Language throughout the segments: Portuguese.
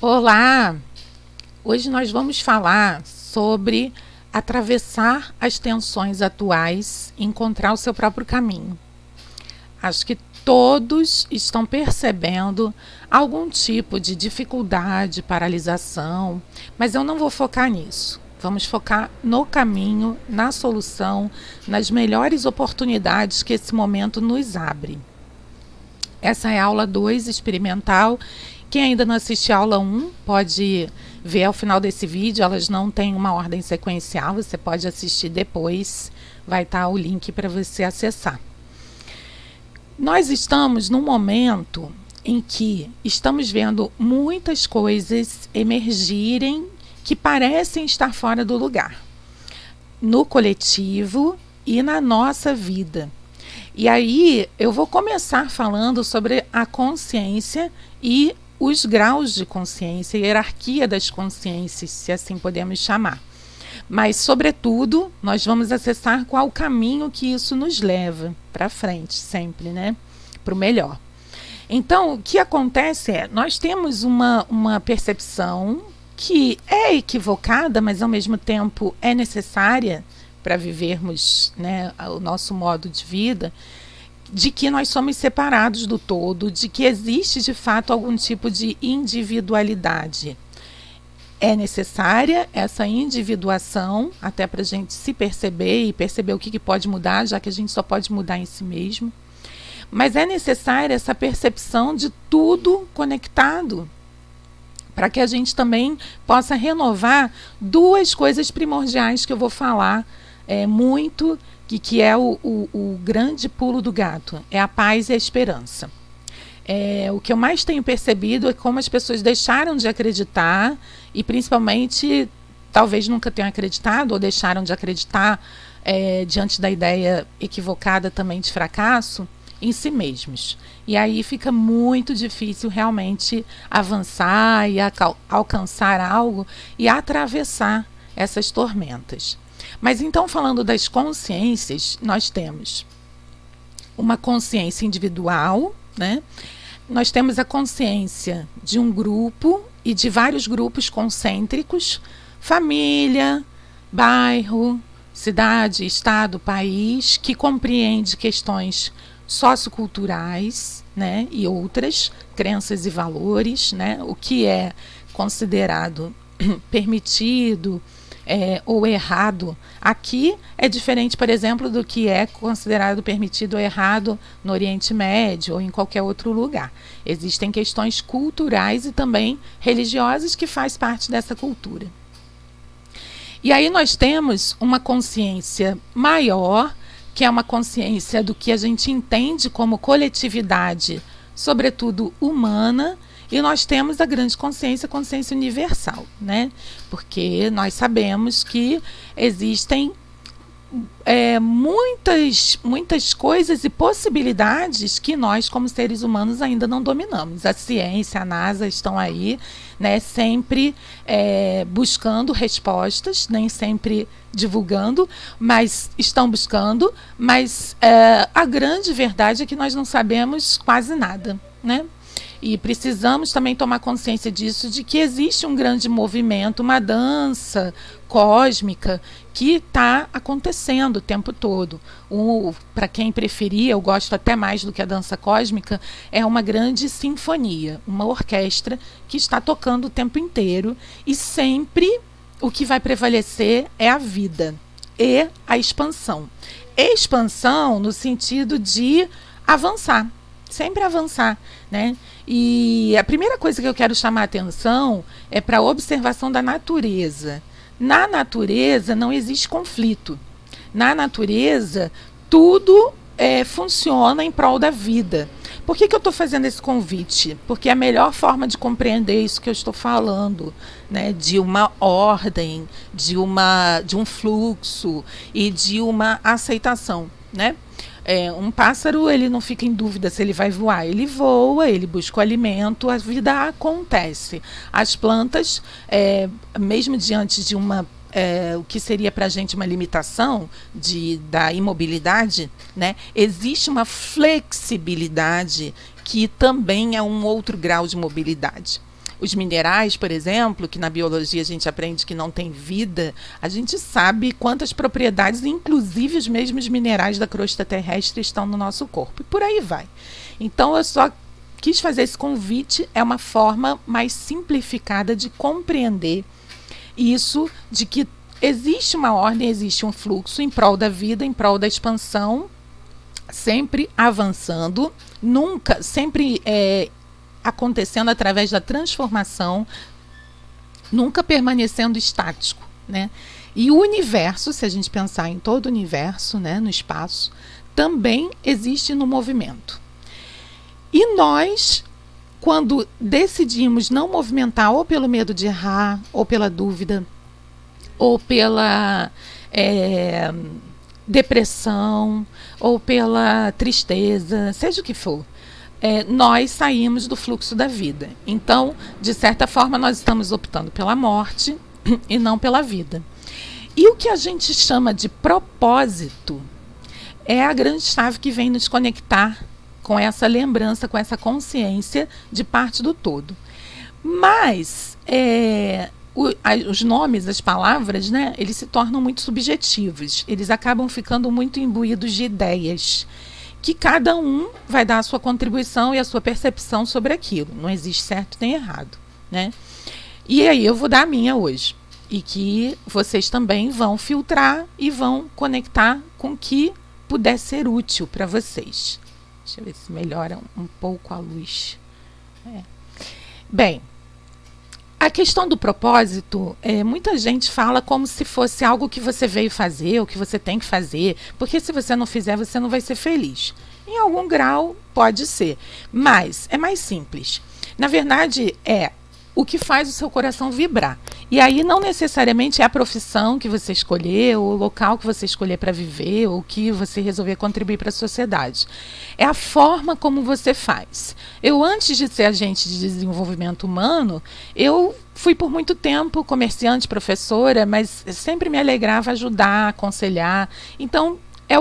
Olá! Hoje nós vamos falar sobre atravessar as tensões atuais e encontrar o seu próprio caminho. Acho que todos estão percebendo algum tipo de dificuldade, paralisação, mas eu não vou focar nisso. Vamos focar no caminho, na solução, nas melhores oportunidades que esse momento nos abre. Essa é a aula 2 experimental. Quem ainda não assistiu a aula 1 pode ver ao final desse vídeo, elas não têm uma ordem sequencial, você pode assistir depois, vai estar o link para você acessar. Nós estamos num momento em que estamos vendo muitas coisas emergirem que parecem estar fora do lugar, no coletivo e na nossa vida. E aí eu vou começar falando sobre a consciência e os graus de consciência, a hierarquia das consciências, se assim podemos chamar. Mas, sobretudo, nós vamos acessar qual o caminho que isso nos leva para frente, sempre, né? Para o melhor. Então, o que acontece é, nós temos uma percepção que é equivocada, mas ao mesmo tempo é necessária para vivermos, né, o nosso modo de vida, de que nós somos separados do todo, de que existe de fato algum tipo de individualidade. É necessária essa individuação, até para a gente se perceber e perceber o que pode mudar, já que a gente só pode mudar em si mesmo. Mas é necessária essa percepção de tudo conectado, para que a gente também possa renovar duas coisas primordiais que eu vou falar muito, que é o grande pulo do gato, é a paz e a esperança. O que eu mais tenho percebido é como as pessoas deixaram de acreditar, e principalmente, talvez nunca tenham acreditado, ou deixaram de acreditar diante da ideia equivocada também de fracasso, em si mesmos. E aí fica muito difícil realmente avançar e alcançar algo e atravessar essas tormentas. Mas então, falando das consciências, nós temos uma consciência individual, né? Nós temos a consciência de um grupo e de vários grupos concêntricos, família, bairro, cidade, estado, país, que compreende questões socioculturais, né, e outras, crenças e valores, né, o que é considerado permitido ou errado aqui é diferente, por exemplo, do que é considerado permitido ou errado no Oriente Médio ou em qualquer outro lugar. Existem questões culturais e também religiosas que faz parte dessa cultura. E aí nós temos uma consciência maior, que é uma consciência do que a gente entende como coletividade, sobretudo humana, e nós temos a grande consciência, a consciência universal, né? Porque nós sabemos que existem muitas coisas e possibilidades que nós, como seres humanos, ainda não dominamos. A ciência, a NASA estão aí, né, sempre buscando respostas, nem sempre divulgando, mas estão buscando, mas a grande verdade é que nós não sabemos quase nada, né? E precisamos também tomar consciência disso, de que existe um grande movimento, uma dança cósmica que está acontecendo o tempo todo. Para quem preferir, eu gosto até mais do que a dança cósmica, é uma grande sinfonia, uma orquestra que está tocando o tempo inteiro, e sempre o que vai prevalecer é a vida e a expansão. Expansão no sentido de avançar, sempre avançar, né? E a primeira coisa que eu quero chamar a atenção é para a observação da natureza. Na natureza não existe conflito. Na natureza, tudo funciona em prol da vida. Por que eu estou fazendo esse convite? Porque é a melhor forma de compreender isso que eu estou falando, né, de uma ordem, de um fluxo e de uma aceitação, né? Um pássaro, ele não fica em dúvida se ele vai voar, ele voa, ele busca o alimento, a vida acontece. As plantas, mesmo diante de o que seria para a gente uma limitação da imobilidade, né, existe uma flexibilidade que também é um outro grau de mobilidade. Os minerais, por exemplo, que na biologia a gente aprende que não tem vida, a gente sabe quantas propriedades, inclusive os mesmos minerais da crosta terrestre, estão no nosso corpo. E por aí vai. Então eu só quis fazer esse convite, é uma forma mais simplificada de compreender isso, de que existe uma ordem, existe um fluxo em prol da vida, em prol da expansão, sempre avançando, nunca, sempre acontecendo através da transformação, nunca permanecendo estático, né? E o universo, se a gente pensar em todo o universo, né, no espaço, também existe no movimento. E nós, quando decidimos não movimentar, ou pelo medo de errar, ou pela dúvida, ou pela depressão, ou pela tristeza, seja o que for, nós saímos do fluxo da vida. Então, de certa forma, nós estamos optando pela morte e não pela vida. E o que a gente chama de propósito é a grande chave que vem nos conectar com essa lembrança, com essa consciência de parte do todo. Mas os nomes, as palavras, né, eles se tornam muito subjetivos, eles acabam ficando muito imbuídos de ideias, que cada um vai dar a sua contribuição e a sua percepção sobre aquilo. Não existe certo nem errado, né? E aí eu vou dar a minha hoje, e que vocês também vão filtrar e vão conectar com o que puder ser útil para vocês. Deixa eu ver se melhora um pouco a luz. Bem, a questão do propósito, muita gente fala como se fosse algo que você veio fazer, ou que você tem que fazer, porque se você não fizer, você não vai ser feliz. Em algum grau, pode ser, mas é mais simples. Na verdade, é o que faz o seu coração vibrar. E aí não necessariamente é a profissão que você escolher, ou o local que você escolher para viver, ou que você resolver contribuir para a sociedade. É a forma como você faz. Eu, antes de ser agente de desenvolvimento humano, eu fui por muito tempo comerciante, professora, mas sempre me alegrava ajudar, aconselhar. Então, é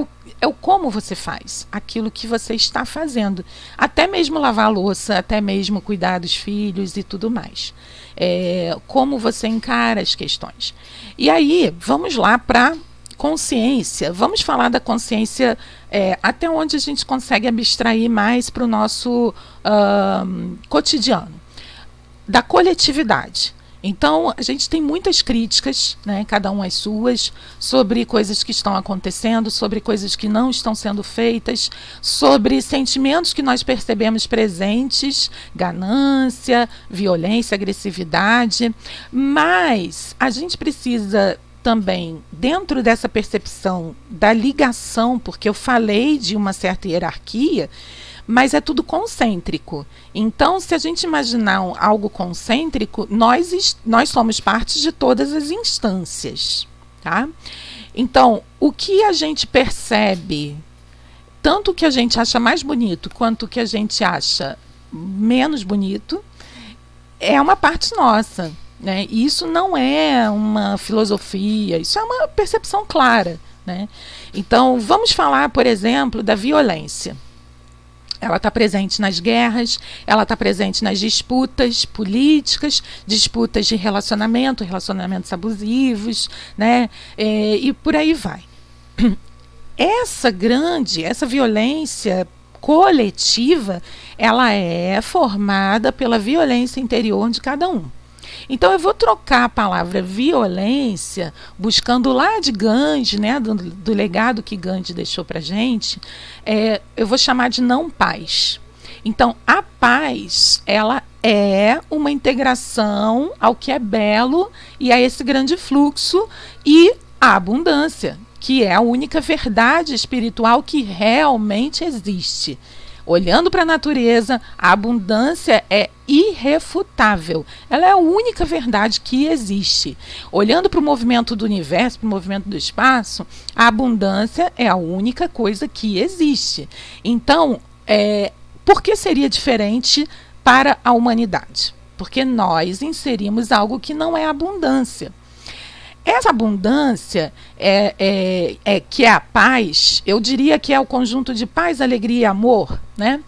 o como você faz, aquilo que você está fazendo. Até mesmo lavar a louça, até mesmo cuidar dos filhos e tudo mais. Como você encara as questões. E aí, vamos lá para consciência. Vamos falar da consciência até onde a gente consegue abstrair mais para o nosso cotidiano. Da coletividade. Então, a gente tem muitas críticas, né, cada um as suas, sobre coisas que estão acontecendo, sobre coisas que não estão sendo feitas, sobre sentimentos que nós percebemos presentes, ganância, violência, agressividade, mas a gente precisa também, dentro dessa percepção da ligação, porque eu falei de uma certa hierarquia, mas é tudo concêntrico. Então, se a gente imaginar algo concêntrico, nós somos parte de todas as instâncias. Tá? Então, o que a gente percebe, tanto o que a gente acha mais bonito, quanto o que a gente acha menos bonito, é uma parte nossa. Né? E isso não é uma filosofia, isso é uma percepção clara. Né? Então, vamos falar, por exemplo, da violência. Ela está presente nas guerras, ela está presente nas disputas políticas, disputas de relacionamentos abusivos, né? E por aí vai. Essa violência coletiva, ela é formada pela violência interior de cada um. Então eu vou trocar a palavra violência, buscando lá de Gandhi, né, do legado que Gandhi deixou para a gente, eu vou chamar de não paz. Então a paz, ela é uma integração ao que é belo e a esse grande fluxo, e a abundância, que é a única verdade espiritual que realmente existe. Olhando para a natureza, a abundância é irrefutável. Ela é a única verdade que existe. Olhando para o movimento do universo, para o movimento do espaço, a abundância é a única coisa que existe. Então, por que seria diferente para a humanidade? Porque nós inserimos algo que não é abundância. Essa abundância, que é a paz, eu diria que é o conjunto de paz, alegria e amor, né?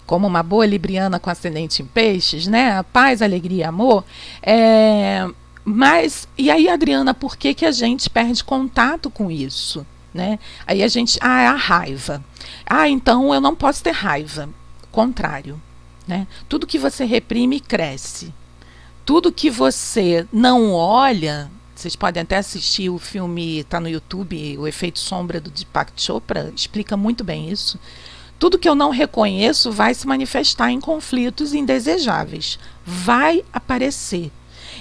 como uma boa libriana com ascendente em peixes, né? A paz, alegria e amor. Mas, e aí, Adriana, por que que a gente perde contato com isso? Né? Aí a gente, é a raiva. Então eu não posso ter raiva. Contrário. Né? Tudo que você reprime, cresce. Tudo que você não olha, vocês podem até assistir o filme, está no YouTube, O Efeito Sombra, do Deepak Chopra, explica muito bem isso. Tudo que eu não reconheço vai se manifestar em conflitos indesejáveis. Vai aparecer.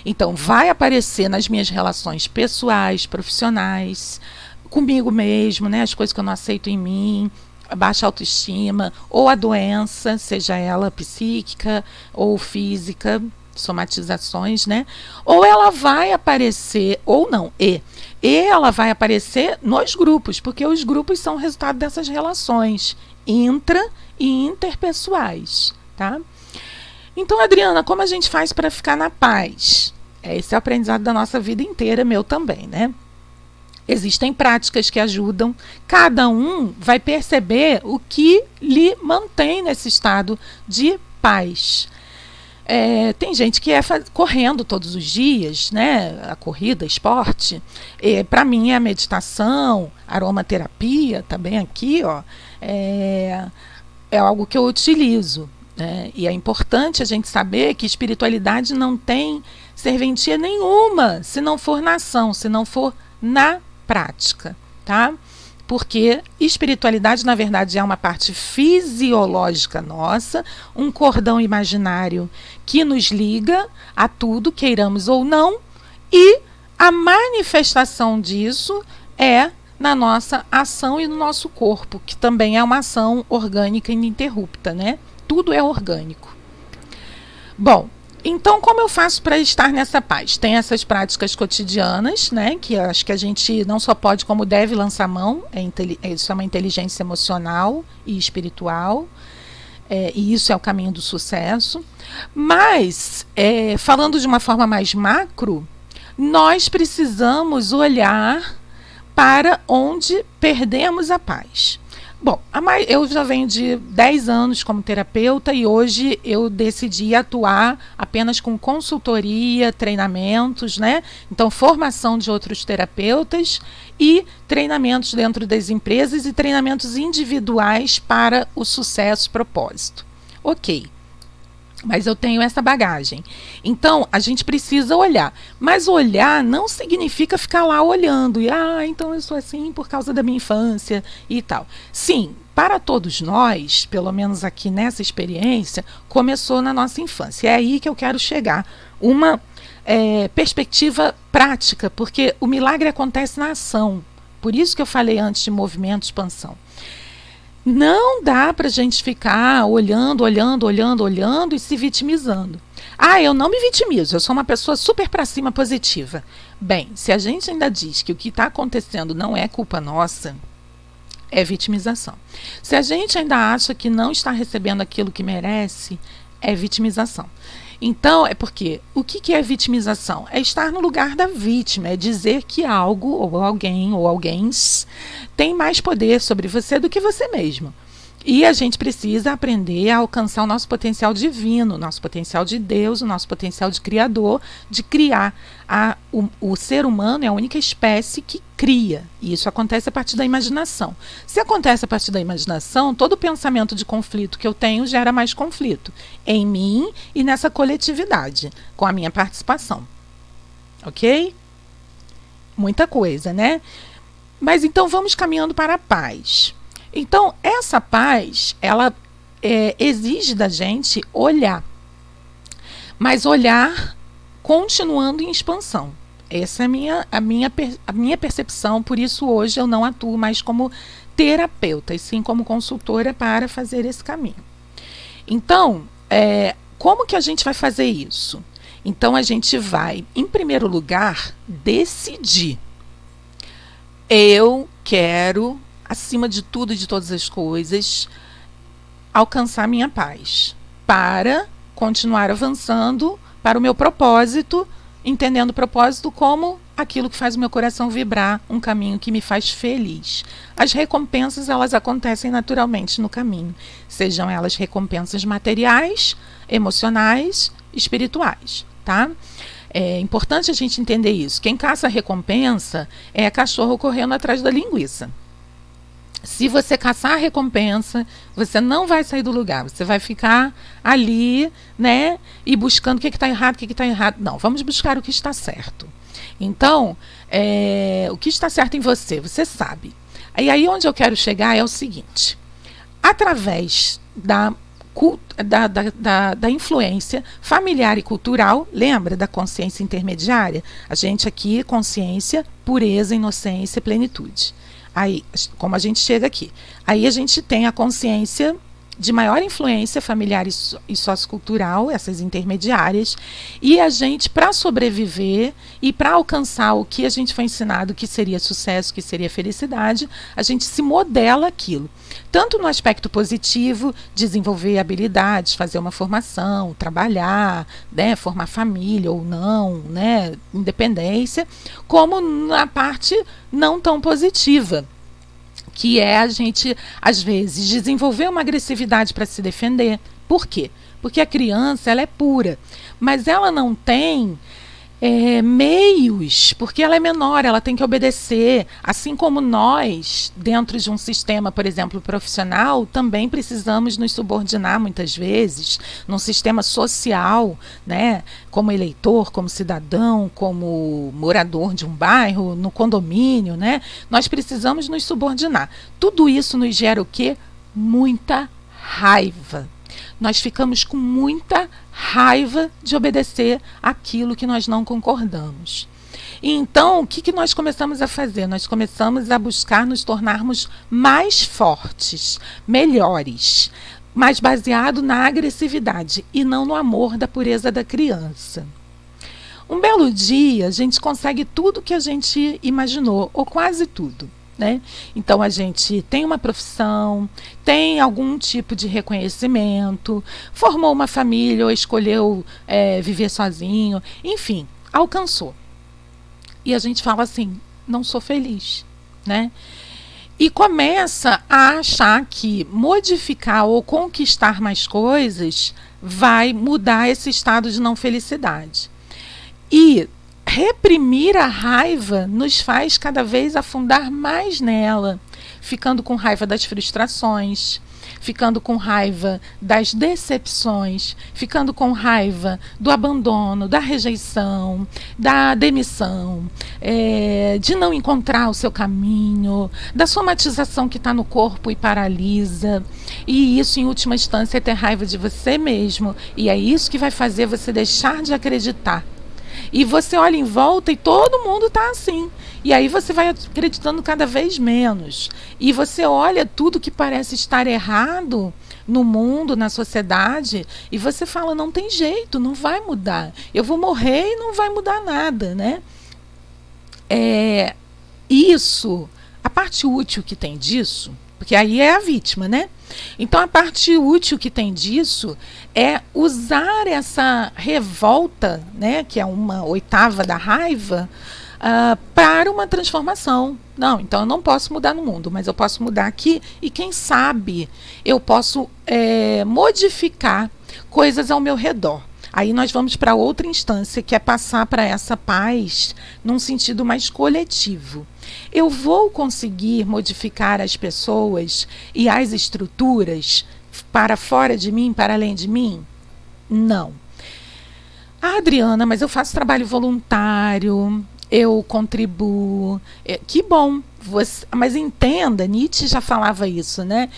Então, vai aparecer nas minhas relações pessoais, profissionais, comigo mesmo, né? As coisas que eu não aceito em mim, a baixa autoestima, ou a doença, seja ela psíquica ou física, somatizações, né? Ou ela vai aparecer, ou não, e ela vai aparecer nos grupos, porque os grupos são o resultado dessas relações intra e interpessoais, tá? Então, Adriana, como a gente faz para ficar na paz? Esse é o aprendizado da nossa vida inteira, meu também, né? Existem práticas que ajudam, cada um vai perceber o que lhe mantém nesse estado de paz. Tem gente que correndo todos os dias, né? A corrida, esporte. Para mim é a meditação, aromaterapia, também aqui, ó, é algo que eu utilizo. Né? E é importante a gente saber que espiritualidade não tem serventia nenhuma se não for na ação, se não for na prática, tá? Porque espiritualidade, na verdade, é uma parte fisiológica nossa, um cordão imaginário que nos liga a tudo, queiramos ou não, e a manifestação disso é na nossa ação e no nosso corpo, que também é uma ação orgânica ininterrupta, né? Tudo é orgânico. Bom, então como eu faço para estar nessa paz? Tem essas práticas cotidianas, né? Que eu acho que a gente não só pode, como deve lançar mão. Isso é uma inteligência emocional e espiritual. E isso é o caminho do sucesso. Mas, falando de uma forma mais macro, nós precisamos olhar para onde perdemos a paz. Bom, eu já venho de 10 anos como terapeuta e hoje eu decidi atuar apenas com consultoria, treinamentos, né? Então, formação de outros terapeutas e treinamentos dentro das empresas e treinamentos individuais para o sucesso e propósito. Ok. Mas eu tenho essa bagagem. Então, a gente precisa olhar. Mas olhar não significa ficar lá olhando. E, então eu sou assim por causa da minha infância e tal. Sim, para todos nós, pelo menos aqui nessa experiência, começou na nossa infância. É aí que eu quero chegar. Uma perspectiva prática, porque o milagre acontece na ação. Por isso que eu falei antes de movimento, expansão. Não dá para a gente ficar olhando e se vitimizando. Eu não me vitimizo, eu sou uma pessoa super para cima positiva. Bem, se a gente ainda diz que o que está acontecendo não é culpa nossa, é vitimização. Se a gente ainda acha que não está recebendo aquilo que merece, é vitimização. Então, é porque o que é vitimização? É estar no lugar da vítima, é dizer que algo, ou alguém, ou alguéms tem mais poder sobre você do que você mesmo. E a gente precisa aprender a alcançar o nosso potencial divino, o nosso potencial de Deus, o nosso potencial de criador, de criar. O ser humano é a única espécie que cria. E isso acontece a partir da imaginação. Se acontece a partir da imaginação, todo pensamento de conflito que eu tenho gera mais conflito em mim e nessa coletividade, com a minha participação. Ok? Muita coisa, né? Mas então vamos caminhando para a paz. Então, essa paz, ela exige da gente olhar. Mas olhar continuando em expansão. Essa é a minha percepção, por isso hoje eu não atuo mais como terapeuta, e sim como consultora para fazer esse caminho. Então, como que a gente vai fazer isso? Então, a gente vai, em primeiro lugar, decidir. Eu quero, acima de tudo e de todas as coisas, alcançar minha paz para continuar avançando para o meu propósito entendendo o propósito como aquilo que faz o meu coração vibrar, um caminho que me faz feliz. As recompensas, elas acontecem naturalmente no caminho, sejam elas recompensas materiais, emocionais, espirituais, tá? É importante a gente entender isso. Quem caça recompensa é cachorro correndo atrás da linguiça. Se você caçar a recompensa, você não vai sair do lugar. Você vai ficar ali, né? E buscando o que está errado, o que está errado. Não, vamos buscar o que está certo. Então, o que está certo em você, você sabe. E aí onde eu quero chegar é o seguinte. Através da influência familiar e cultural, lembra da consciência intermediária? A gente aqui, consciência, pureza, inocência e plenitude. Aí, como a gente chega aqui? Aí a gente tem a consciência de maior influência familiar e sociocultural, essas intermediárias, e a gente, para sobreviver e para alcançar o que a gente foi ensinado que seria sucesso, que seria felicidade, a gente se modela aquilo. Tanto no aspecto positivo, desenvolver habilidades, fazer uma formação, trabalhar, né, formar família ou não, né, independência, como na parte não tão positiva, que é a gente, às vezes, desenvolver uma agressividade para se defender. Por quê? Porque a criança, ela é pura, mas ela não tem meios, porque ela é menor, ela tem que obedecer. Assim como nós, dentro de um sistema, por exemplo, profissional, também precisamos nos subordinar muitas vezes, num sistema social, né, como eleitor, como cidadão, como morador de um bairro, no condomínio, né, nós precisamos nos subordinar. Tudo isso nos gera o quê? Muita raiva. Nós ficamos com muita raiva de obedecer aquilo que nós não concordamos. E então, o que nós começamos a fazer? Nós começamos a buscar nos tornarmos mais fortes, melhores, mas baseado na agressividade e não no amor da pureza da criança. Um belo dia, a gente consegue tudo que a gente imaginou, ou quase tudo. Né? Então a gente tem uma profissão, tem algum tipo de reconhecimento, formou uma família ou escolheu viver sozinho, enfim, alcançou. E a gente fala assim, não sou feliz, né? E começa a achar que modificar ou conquistar mais coisas vai mudar esse estado de não felicidade. E reprimir a raiva nos faz cada vez afundar mais nela, ficando com raiva das frustrações, ficando com raiva das decepções, ficando com raiva do abandono, da rejeição, da demissão, de não encontrar o seu caminho, da somatização que está no corpo e paralisa. E isso, em última instância, é ter raiva de você mesmo. E é isso que vai fazer você deixar de acreditar. E você olha em volta e todo mundo está assim. E aí você vai acreditando cada vez menos. E você olha tudo que parece estar errado no mundo, na sociedade, e você fala, não tem jeito, não vai mudar. Eu vou morrer e não vai mudar nada, né? Isso, a parte útil que tem disso, porque aí é a vítima, né? Então a parte útil que tem disso é usar essa revolta, né, que é uma oitava da raiva, para uma transformação. Não, então eu não posso mudar no mundo, mas eu posso mudar aqui e quem sabe eu posso modificar coisas ao meu redor. Aí nós vamos para outra instância, que é passar para essa paz num sentido mais coletivo. Eu vou conseguir modificar as pessoas e as estruturas para fora de mim, para além de mim? Não. Ah, Adriana, mas eu faço trabalho voluntário, eu contribuo. Que bom. Mas entenda, Nietzsche já falava isso, né?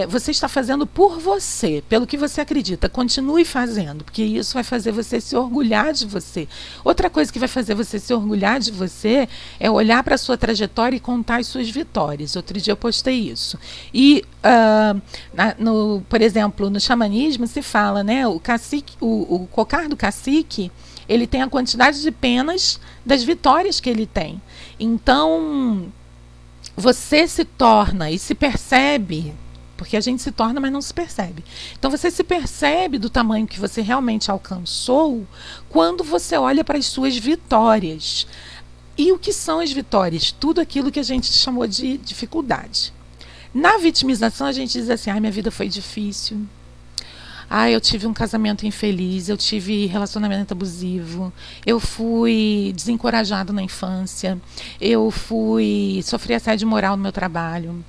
Você está fazendo por você, pelo que você acredita. Continue fazendo, porque isso vai fazer você se orgulhar de você. Outra coisa que vai fazer você se orgulhar de você é olhar para a sua trajetória e contar as suas vitórias. Outro dia eu postei isso. E, por exemplo, no xamanismo se fala, né? O cacique, o cocar do cacique, ele tem a quantidade de penas das vitórias que ele tem. Então, você se torna e se percebe, porque a gente se torna, mas não se percebe. Então você se percebe do tamanho que você realmente alcançou quando você olha para as suas vitórias. E o que são as vitórias? Tudo aquilo que a gente chamou de dificuldade. Na vitimização a gente diz assim, ai, minha vida foi difícil. Ah, eu tive um casamento infeliz, eu tive relacionamento abusivo, eu fui desencorajado na infância, eu sofri assédio moral no meu trabalho.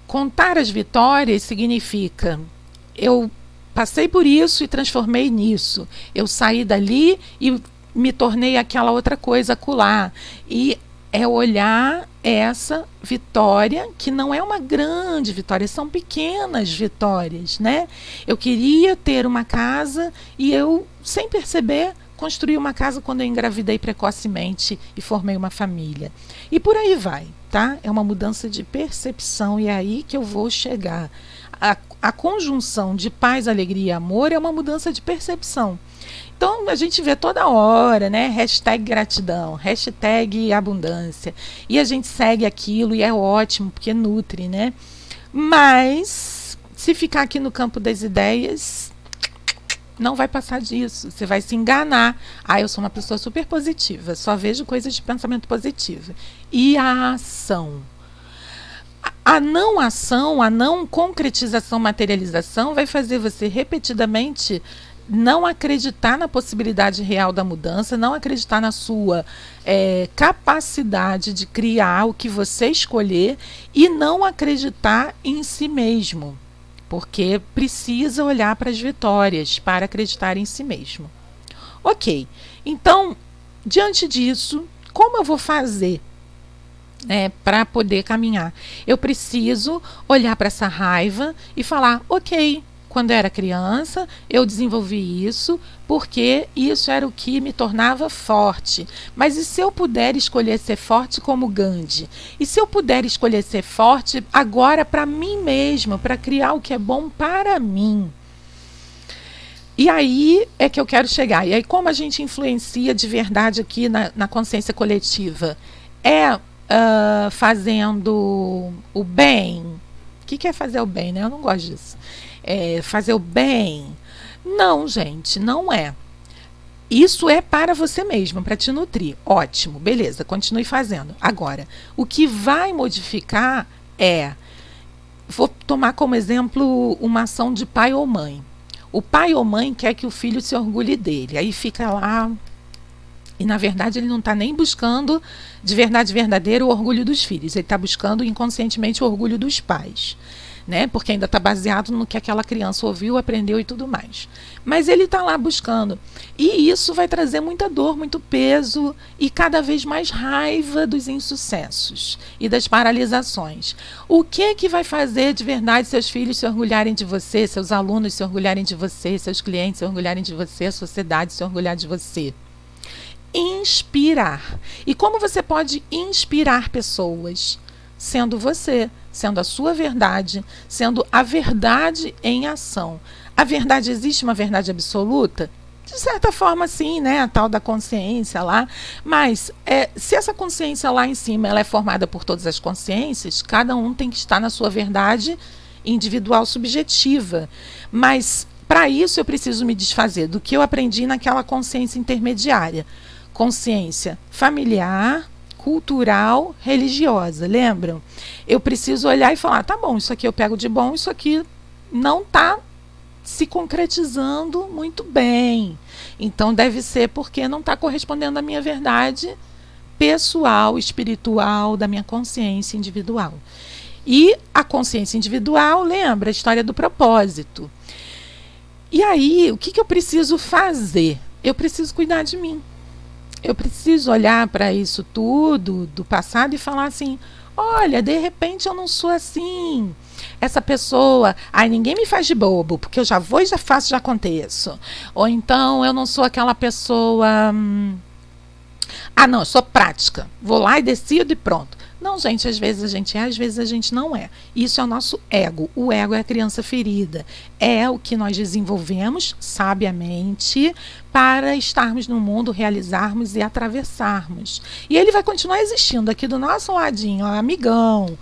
Contar as vitórias significa, eu passei por isso e transformei nisso. Eu saí dali e me tornei aquela outra coisa acolá. E é olhar essa vitória, que não é uma grande vitória, são pequenas vitórias, né? Eu queria ter uma casa e eu, sem perceber, construí uma casa quando eu engravidei precocemente e formei uma família. E por aí vai, tá? É uma mudança de percepção e é aí que eu vou chegar. A conjunção de paz, alegria e amor é uma mudança de percepção. Então a gente vê toda hora, né? Hashtag gratidão, hashtag abundância. E a gente segue aquilo e é ótimo, porque nutre, né? Mas se ficar aqui no campo das ideias, não vai passar disso. Você vai se enganar. Ah, eu sou uma pessoa super positiva, só vejo coisas de pensamento positivo. E a ação? A não ação, a não concretização, materialização vai fazer você repetidamente não acreditar na possibilidade real da mudança, não acreditar na sua capacidade de criar o que você escolher e não acreditar em si mesmo, porque precisa olhar para as vitórias para acreditar em si mesmo. Ok, então, diante disso, como eu vou fazer para poder caminhar? Eu preciso olhar para essa raiva e falar, ok, quando eu era criança, eu desenvolvi isso porque isso era o que me tornava forte. Mas e se eu puder escolher ser forte como Gandhi? E se eu puder escolher ser forte agora para mim mesma, para criar o que é bom para mim? E aí é que eu quero chegar. E aí como a gente influencia de verdade aqui na consciência coletiva? Fazendo o bem. O que é fazer o bem, né? Eu não gosto disso. Fazer o bem. Não, gente, não é. Isso é para você mesmo, para te nutrir. Ótimo, beleza, continue fazendo. Agora, o que vai modificar vou tomar como exemplo uma ação de pai ou mãe. O pai ou mãe quer que o filho se orgulhe dele. Aí fica lá e, na verdade, ele não está nem buscando de verdade verdadeira o orgulho dos filhos. Ele está buscando inconscientemente o orgulho dos pais. Né? Porque ainda está baseado no que aquela criança ouviu, aprendeu e tudo mais. Mas ele está lá buscando. E isso vai trazer muita dor, muito peso e cada vez mais raiva dos insucessos e das paralisações. O que vai fazer de verdade seus filhos se orgulharem de você, seus alunos se orgulharem de você, seus clientes se orgulharem de você, a sociedade se orgulhar de você? Inspirar. E como você pode inspirar pessoas? Sendo você, sendo a sua verdade, sendo a verdade em ação. A verdade, existe uma verdade absoluta? De certa forma, sim, né? A tal da consciência lá. Mas se essa consciência lá em cima ela é formada por todas as consciências, cada um tem que estar na sua verdade individual subjetiva. Mas para isso eu preciso me desfazer do que eu aprendi naquela consciência intermediária. Consciência familiar, cultural, religiosa, lembram? Eu preciso olhar e falar, tá bom, isso aqui eu pego de bom, isso aqui não está se concretizando muito bem. Então deve ser porque não está correspondendo à minha verdade pessoal, espiritual, da minha consciência individual. E a consciência individual, lembra a história do propósito. E aí, o que eu preciso fazer? Eu preciso cuidar de mim. Eu preciso olhar para isso tudo do passado e falar assim, olha, de repente eu não sou assim. Essa pessoa, ninguém me faz de bobo, porque eu já vou e já faço, já aconteço. Ou então eu não sou aquela pessoa, não, eu sou prática. Vou lá e decido e pronto. Não, gente, às vezes a gente às vezes a gente não é. Isso é o nosso ego. O ego é a criança ferida. É o que nós desenvolvemos sabiamente para estarmos no mundo, realizarmos e atravessarmos. E ele vai continuar existindo aqui do nosso ladinho, ó, amigão.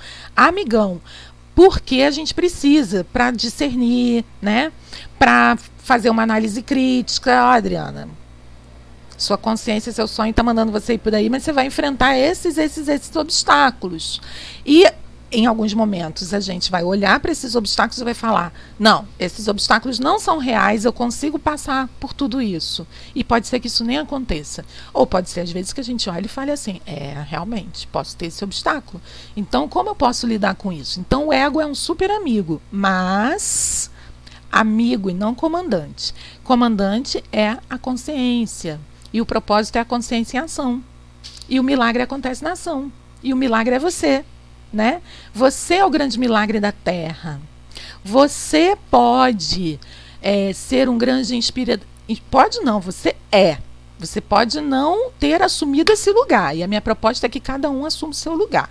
Porque a gente precisa para discernir, né? Para fazer uma análise crítica. Ó, Adriana, sua consciência, seu sonho está mandando você ir por aí, mas você vai enfrentar esses obstáculos. E em alguns momentos a gente vai olhar para esses obstáculos e vai falar: não, esses obstáculos não são reais, eu consigo passar por tudo isso. E pode ser que isso nem aconteça. Ou pode ser às vezes que a gente olhe e fale assim: realmente, posso ter esse obstáculo. Então, como eu posso lidar com isso? Então, o ego é um super amigo, mas amigo e não comandante. Comandante é a consciência. E o propósito é a consciência em ação. E o milagre acontece na ação. E o milagre é você. Né? Você é o grande milagre da Terra. Você pode ser um grande inspirador. Pode não, você é. Você pode não ter assumido esse lugar. E a minha proposta é que cada um assuma o seu lugar.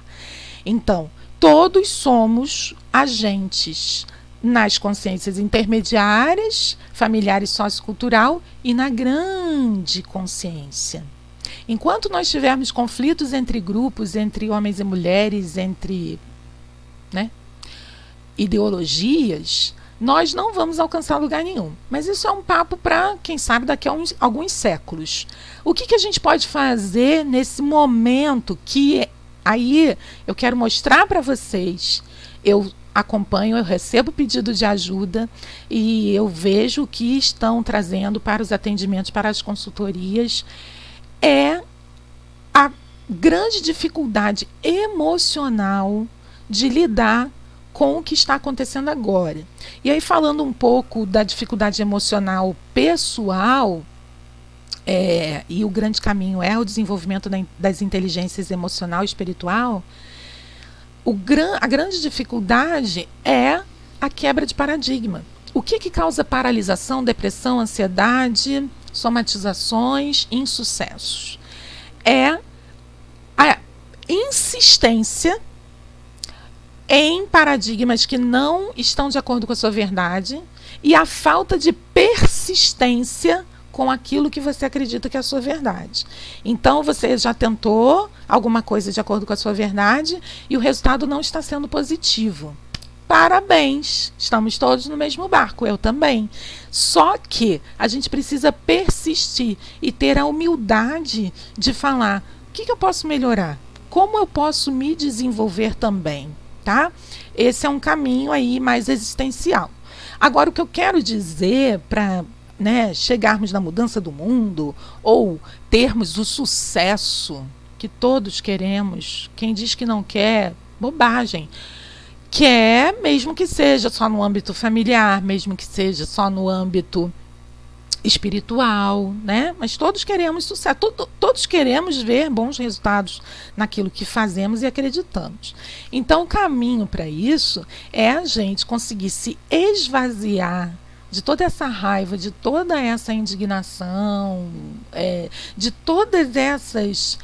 Então, todos somos agentes nas consciências intermediárias, familiares, sociocultural e na grande consciência. Enquanto nós tivermos conflitos entre grupos, entre homens e mulheres, entre ideologias, nós não vamos alcançar lugar nenhum. Mas isso é um papo para, quem sabe, daqui a alguns séculos. O que a gente pode fazer nesse momento que aí eu quero mostrar para vocês? Eu acompanho, eu recebo pedido de ajuda e eu vejo o que estão trazendo para os atendimentos, para as consultorias. É a grande dificuldade emocional de lidar com o que está acontecendo agora. E aí, falando um pouco da dificuldade emocional pessoal, e o grande caminho é o desenvolvimento das inteligências emocional e espiritual, a grande dificuldade é a quebra de paradigma. O que causa paralisação, depressão, ansiedade, somatizações, insucessos? É a insistência em paradigmas que não estão de acordo com a sua verdade e a falta de persistência com aquilo que você acredita que é a sua verdade. Então, você já tentou alguma coisa de acordo com a sua verdade e o resultado não está sendo positivo. Parabéns, estamos todos no mesmo barco, eu também. Só que a gente precisa persistir e ter a humildade de falar: o que eu posso melhorar? Como eu posso me desenvolver também? Tá? Esse é um caminho aí mais existencial. Agora, o que eu quero dizer para chegarmos na mudança do mundo ou termos o sucesso que todos queremos, quem diz que não quer, bobagem. Quer, mesmo que seja só no âmbito familiar, mesmo que seja só no âmbito espiritual, né? Mas todos queremos sucesso, todos queremos ver bons resultados naquilo que fazemos e acreditamos. Então, o caminho para isso é a gente conseguir se esvaziar de toda essa raiva, de toda essa indignação, de todas essas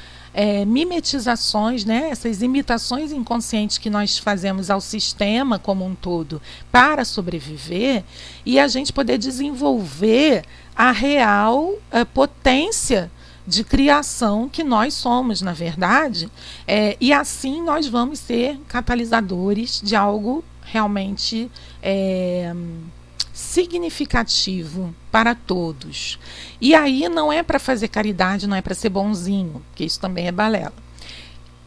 mimetizações, essas imitações inconscientes que nós fazemos ao sistema como um todo para sobreviver, e a gente poder desenvolver a real potência de criação que nós somos, na verdade, e assim nós vamos ser catalisadores de algo realmente significativo para todos. E aí não é para fazer caridade, não é para ser bonzinho, porque isso também é balela.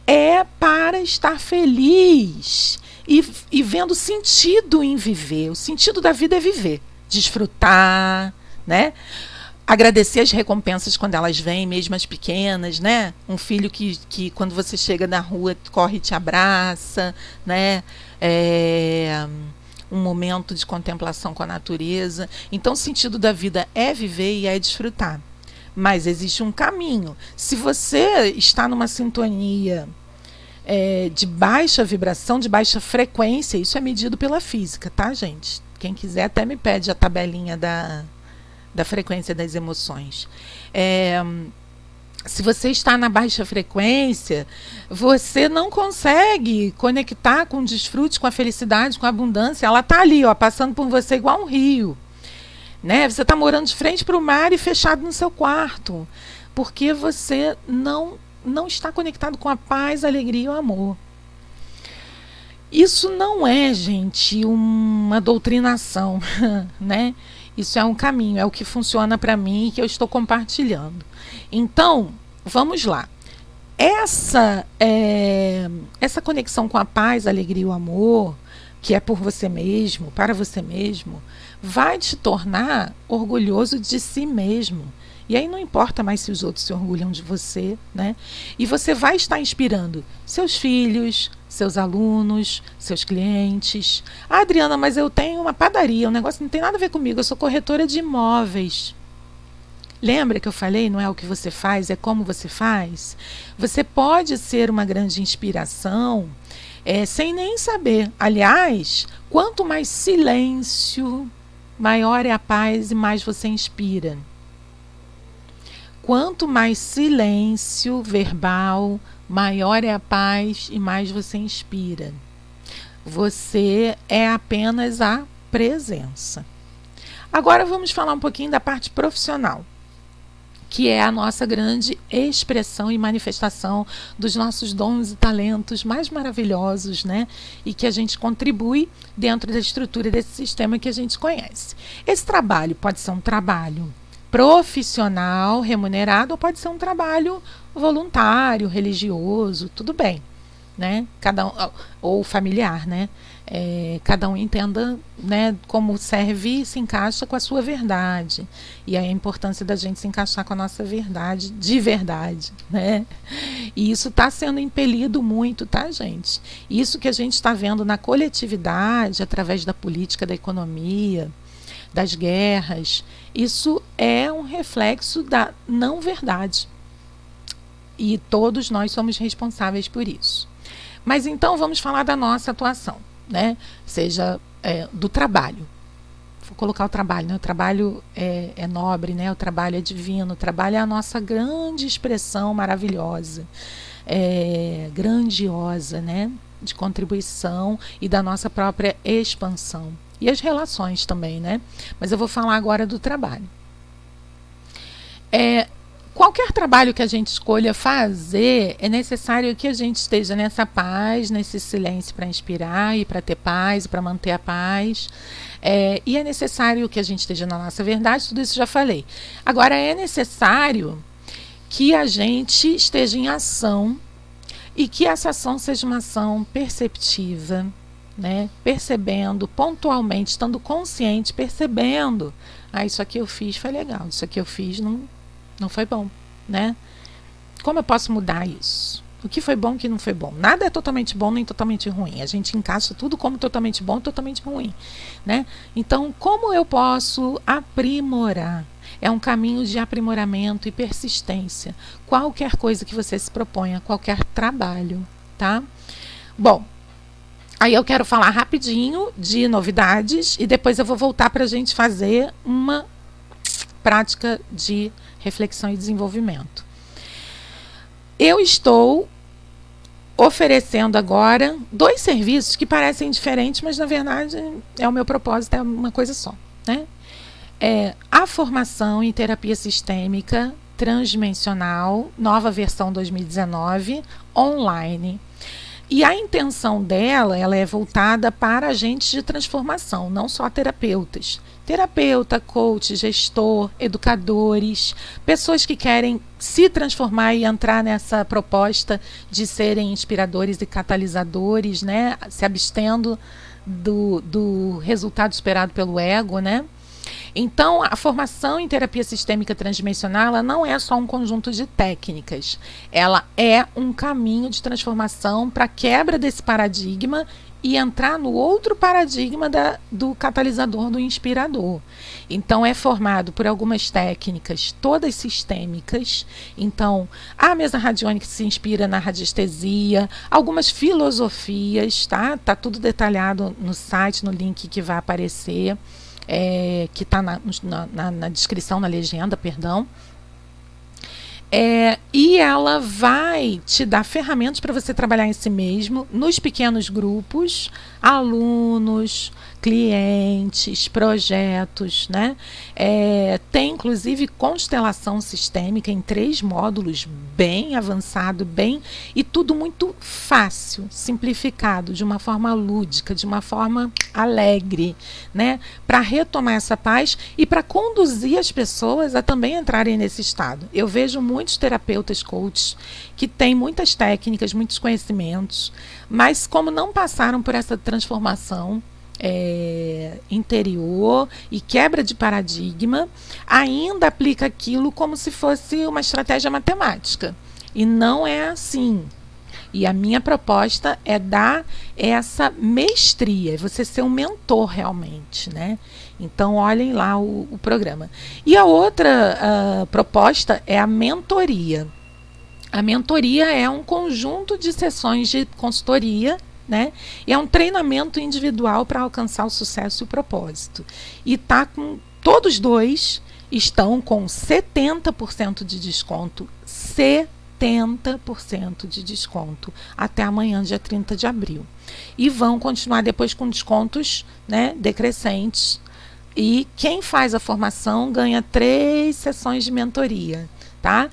É para estar feliz e vendo sentido em viver. O sentido da vida é viver, desfrutar, né? Agradecer as recompensas quando elas vêm, mesmo as pequenas, né? Um filho que quando você chega na rua corre e te abraça, né? Um momento de contemplação com a natureza. Então, o sentido da vida é viver e é desfrutar. Mas existe um caminho. Se você está numa sintonia de baixa vibração, de baixa frequência, isso é medido pela física, tá, gente? Quem quiser até me pede a tabelinha da frequência das emoções. Se você está na baixa frequência, você não consegue conectar com o desfrute, com a felicidade, com a abundância. Ela está ali, passando por você igual um rio. Né? Você está morando de frente para o mar e fechado no seu quarto, porque você não está conectado com a paz, a alegria e o amor. Isso não é, gente, uma doutrinação, né? Isso é um caminho, é o que funciona para mim e que eu estou compartilhando. Então, vamos lá. Essa conexão com a paz, a alegria e o amor, que é por você mesmo, para você mesmo, vai te tornar orgulhoso de si mesmo. E aí não importa mais se os outros se orgulham de você, né? E você vai estar inspirando seus filhos, seus alunos, seus clientes. Ah, Adriana, mas eu tenho uma padaria, o negócio não tem nada a ver comigo, eu sou corretora de imóveis. Lembra que eu falei, não é o que você faz, é como você faz? Você pode ser uma grande inspiração sem nem saber. Aliás, quanto mais silêncio, maior é a paz e mais você inspira. Quanto mais silêncio verbal, maior é a paz e mais você inspira. Você é apenas a presença. Agora vamos falar um pouquinho da parte profissional, que é a nossa grande expressão e manifestação dos nossos dons e talentos mais maravilhosos, né? E que a gente contribui dentro da estrutura desse sistema que a gente conhece. Esse trabalho pode ser um trabalho profissional, remunerado, ou pode ser um trabalho voluntário, religioso, tudo bem, né? Ou familiar, né? Cada um entenda, né, como serve e se encaixa com a sua verdade. E aí a importância da gente se encaixar com a nossa verdade, de verdade, né? E isso está sendo impelido muito, tá, gente? Isso que a gente está vendo na coletividade, através da política, da economia, das guerras, isso é um reflexo da não verdade. E todos nós somos responsáveis por isso. Mas então vamos falar da nossa atuação, né? Seja do trabalho. Vou colocar o trabalho, né? O trabalho é nobre, né? O trabalho é divino, o trabalho é a nossa grande expressão maravilhosa, grandiosa, né? De contribuição e da nossa própria expansão. E as relações também, né? Mas eu vou falar agora do trabalho. Qualquer trabalho que a gente escolha fazer, é necessário que a gente esteja nessa paz, nesse silêncio para inspirar e para ter paz, para manter a paz. E é necessário que a gente esteja na nossa verdade, tudo isso já falei. Agora, é necessário que a gente esteja em ação e que essa ação seja uma ação perceptiva, né? Percebendo pontualmente, estando consciente, percebendo. Isso aqui eu fiz, foi legal, isso aqui eu fiz, não foi bom, né? Como eu posso mudar isso? O que foi bom, o que não foi bom? Nada é totalmente bom nem totalmente ruim. A gente encaixa tudo como totalmente bom e totalmente ruim, né? Então, como eu posso aprimorar? É um caminho de aprimoramento e persistência. Qualquer coisa que você se proponha, qualquer trabalho, tá? Bom, aí eu quero falar rapidinho de novidades e depois eu vou voltar para a gente fazer uma prática de reflexão e desenvolvimento. Eu estou oferecendo agora 2 serviços que parecem diferentes, mas na verdade é o meu propósito, é uma coisa só, né? A formação em terapia sistêmica transdimensional, nova versão 2019, online. E a intenção dela, ela é voltada para agentes de transformação, não só terapeutas. Terapeuta, coach, gestor, educadores, pessoas que querem se transformar e entrar nessa proposta de serem inspiradores e catalisadores, né? Se abstendo do resultado esperado pelo ego, né? Então, a formação em terapia sistêmica transdimensional, ela não é só um conjunto de técnicas. Ela é um caminho de transformação para a quebra desse paradigma e entrar no outro paradigma do catalisador, do inspirador. Então, é formado por algumas técnicas, todas sistêmicas. Então, a mesa radiônica se inspira na radiestesia, algumas filosofias, tá? Tá tudo detalhado no site, no link que vai aparecer. Que está na descrição, na legenda, perdão. E ela vai te dar ferramentas para você trabalhar em si mesmo, nos pequenos grupos, alunos, clientes, projetos, né? Tem inclusive constelação sistêmica em 3 módulos, bem avançado, e tudo muito fácil, simplificado, de uma forma lúdica, de uma forma alegre, né? Para retomar essa paz e para conduzir as pessoas a também entrarem nesse estado. Eu vejo muitos terapeutas coaches que têm muitas técnicas, muitos conhecimentos, mas como não passaram por essa transformação interior e quebra de paradigma, ainda aplica aquilo como se fosse uma estratégia matemática. E não é assim. E a minha proposta é dar essa mestria, você ser um mentor realmente, né? Então, olhem lá o programa. E a outra proposta é a mentoria. A mentoria é um conjunto de sessões de consultoria, né? E é um treinamento individual para alcançar o sucesso e o propósito. E todos dois estão com 70% de desconto, 70% de desconto até amanhã, dia 30 de abril. E vão continuar depois com descontos, né, decrescentes. E quem faz a formação ganha 3 sessões de mentoria, tá?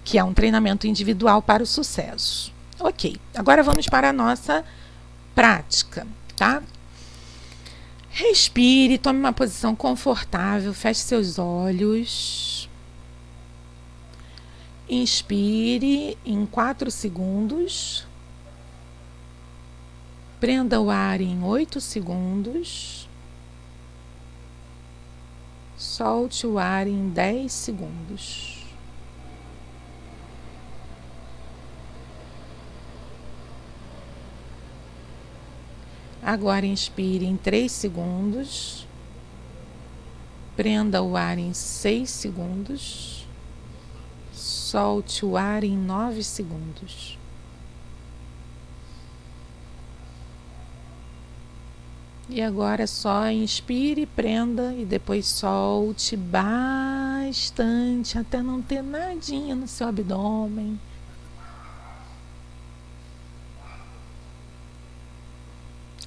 Que é um treinamento individual para o sucesso. Ok, agora vamos para a nossa prática, tá? Respire, tome uma posição confortável, feche seus olhos. Inspire em 4 segundos. Prenda o ar em 8 segundos. Solte o ar em 10 segundos. Agora inspire em 3 segundos, prenda o ar em 6 segundos, solte o ar em 9 segundos. E agora só inspire, prenda e depois solte bastante, até não ter nadinha no seu abdômen.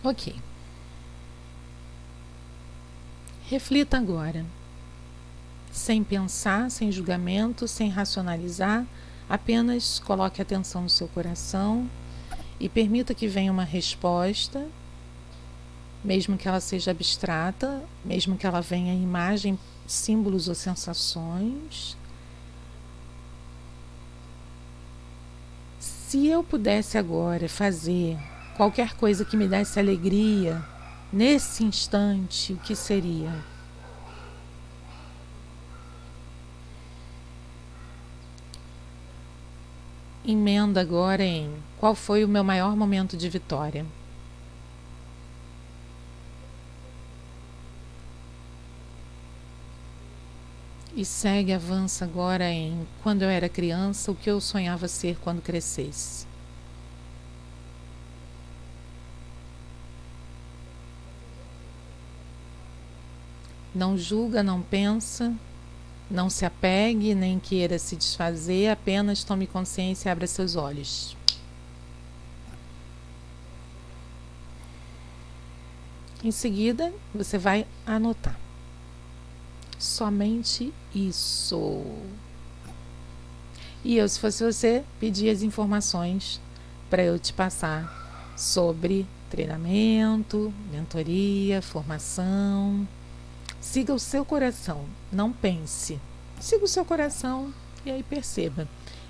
Ok. Reflita agora, sem pensar, sem julgamento, sem racionalizar, apenas coloque atenção no seu coração e permita que venha uma resposta, mesmo que ela seja abstrata, mesmo que ela venha em imagem, símbolos ou sensações. Se eu pudesse agora fazer qualquer coisa que me desse alegria, nesse instante, o que seria? Emenda agora em qual foi o meu maior momento de vitória. E segue, avança agora em quando eu era criança, o que eu sonhava ser quando crescesse. Não julga, não pensa, não se apegue, nem queira se desfazer, apenas tome consciência e abra seus olhos. Em seguida, você vai anotar. Somente isso. E eu, se fosse você, pedir as informações para eu te passar sobre treinamento, mentoria, formação. Siga o seu coração, não pense. Siga o seu coração e aí perceba.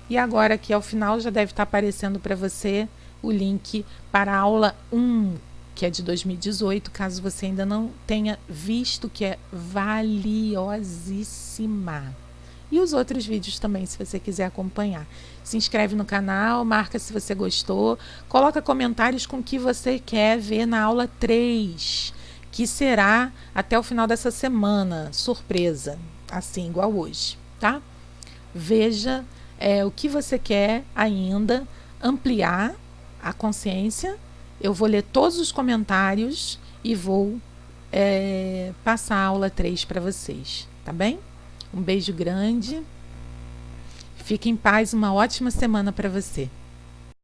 E agora aqui ao final já deve estar aparecendo para você o link para a aula 1, que é de 2018, caso você ainda não tenha visto, que é valiosíssima. E os outros vídeos também, se você quiser acompanhar. Se inscreve no canal, marca se você gostou, coloca comentários com o que você quer ver na aula 3, que será até o final dessa semana, surpresa, assim, igual hoje, tá? Veja o que você quer ainda ampliar a consciência. Eu vou ler todos os comentários e vou passar a aula 3 para vocês, tá bem? Um beijo grande, fique em paz, uma ótima semana para você.